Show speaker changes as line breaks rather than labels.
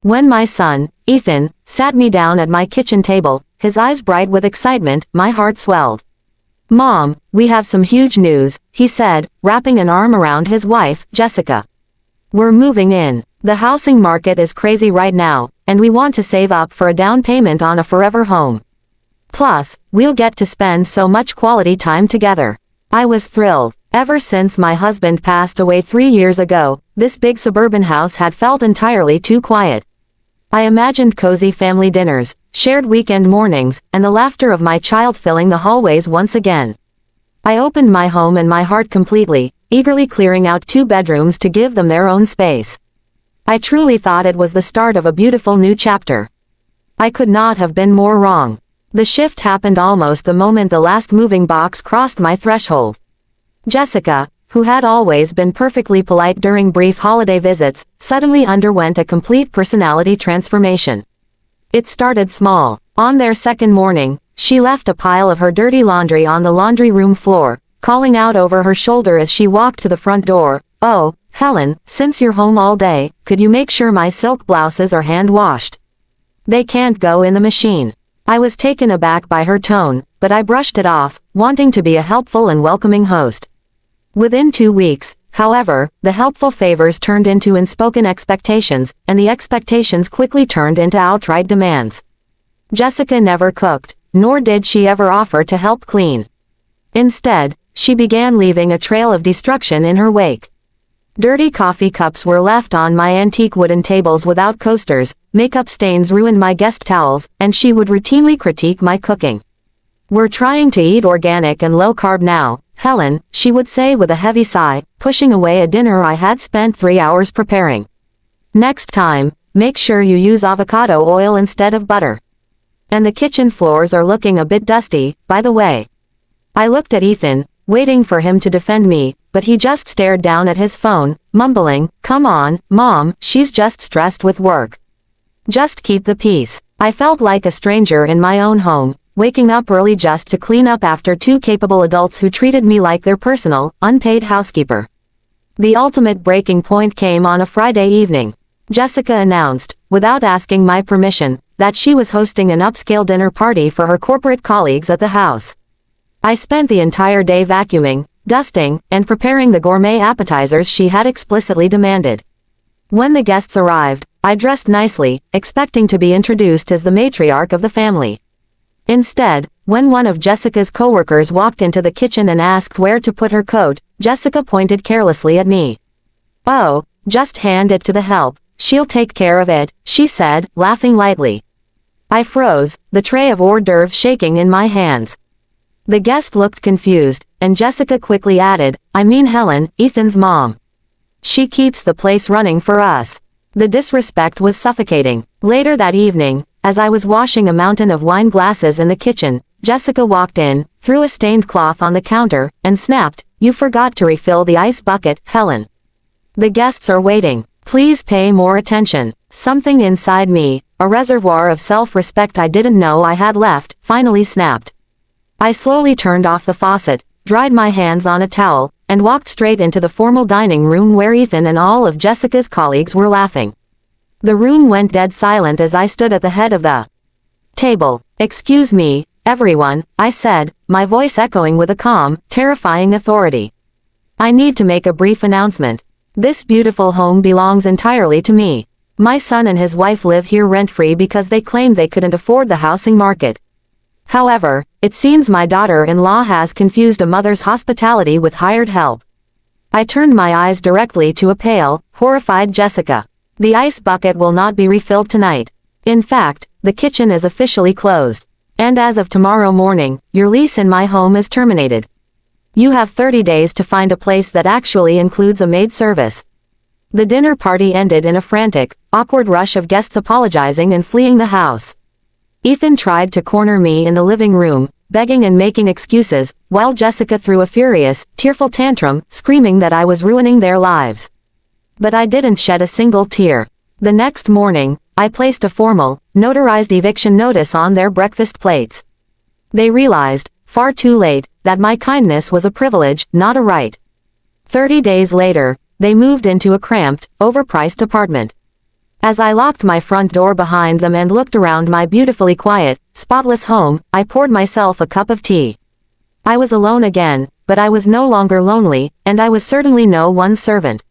When my son, Ethan, sat me down at my kitchen table, his eyes bright with excitement, my heart swelled. "Mom, we have some huge news," he said, wrapping an arm around his wife, Jessica. "We're moving in. The housing market is crazy right now, and we want to save up for a down payment on a forever home. Plus, we'll get to spend so much quality time together." I was thrilled. Ever since my husband passed away 3 years ago, this big suburban house had felt entirely too quiet. I imagined cozy family dinners, shared weekend mornings, and the laughter of my child filling the hallways once again. I opened my home and my heart completely, eagerly clearing out 2 bedrooms to give them their own space. I truly thought it was the start of a beautiful new chapter. I could not have been more wrong. The shift happened almost the moment the last moving box crossed my threshold. Jessica, who had always been perfectly polite during brief holiday visits, suddenly underwent a complete personality transformation. It started small. On their second morning, she left a pile of her dirty laundry on the laundry room floor, calling out over her shoulder as she walked to the front door, "Oh, Helen, since you're home all day, could you make sure my silk blouses are hand-washed? They can't go in the machine." I was taken aback by her tone, but I brushed it off, wanting to be a helpful and welcoming host. Within 2 weeks, however, the helpful favors turned into unspoken expectations, and the expectations quickly turned into outright demands. Jessica never cooked, nor did she ever offer to help clean. Instead, she began leaving a trail of destruction in her wake. Dirty coffee cups were left on my antique wooden tables without coasters, makeup stains ruined my guest towels, and she would routinely critique my cooking. "We're trying to eat organic and low-carb now, Helen," she would say with a heavy sigh, pushing away a dinner I had spent 3 hours preparing. "Next time, make sure you use avocado oil instead of butter. And the kitchen floors are looking a bit dusty, by the way." I looked at Ethan, waiting for him to defend me, but he just stared down at his phone, mumbling, "Come on, Mom, she's just stressed with work. Just keep the peace." I felt like a stranger in my own home, waking up early just to clean up after 2 capable adults who treated me like their personal, unpaid housekeeper. The ultimate breaking point came on a Friday evening. Jessica announced, without asking my permission, that she was hosting an upscale dinner party for her corporate colleagues at the house. I spent the entire day vacuuming, dusting, and preparing the gourmet appetizers she had explicitly demanded. When the guests arrived, I dressed nicely, expecting to be introduced as the matriarch of the family. Instead, when one of Jessica's coworkers walked into the kitchen and asked where to put her coat, Jessica pointed carelessly at me. "Oh, just hand it to the help, she'll take care of it," she said, laughing lightly. I froze, the tray of hors d'oeuvres shaking in my hands. The guest looked confused, and Jessica quickly added, "I mean Helen, Ethan's mom. She keeps the place running for us." The disrespect was suffocating. Later that evening, as I was washing a mountain of wine glasses in the kitchen, Jessica walked in, threw a stained cloth on the counter, and snapped, "You forgot to refill the ice bucket, Helen. The guests are waiting. Please pay more attention." Something inside me, a reservoir of self-respect I didn't know I had left, finally snapped. I slowly turned off the faucet, dried my hands on a towel, and walked straight into the formal dining room where Ethan and all of Jessica's colleagues were laughing. The room went dead silent as I stood at the head of the table. "Excuse me, everyone," I said, my voice echoing with a calm, terrifying authority. "I need to make a brief announcement. This beautiful home belongs entirely to me. My son and his wife live here rent-free because they claimed they couldn't afford the housing market. However, it seems my daughter-in-law has confused a mother's hospitality with hired help." I turned my eyes directly to a pale, horrified Jessica. "The ice bucket will not be refilled tonight. In fact, the kitchen is officially closed. And as of tomorrow morning, your lease in my home is terminated. You have 30 days to find a place that actually includes a maid service." The dinner party ended in a frantic, awkward rush of guests apologizing and fleeing the house. Ethan tried to corner me in the living room, begging and making excuses, while Jessica threw a furious, tearful tantrum, screaming that I was ruining their lives. But I didn't shed a single tear. The next morning, I placed a formal, notarized eviction notice on their breakfast plates. They realized, far too late, that my kindness was a privilege, not a right. 30 days later, they moved into a cramped, overpriced apartment. As I locked my front door behind them and looked around my beautifully quiet, spotless home, I poured myself a cup of tea. I was alone again, but I was no longer lonely, and I was certainly no one's servant.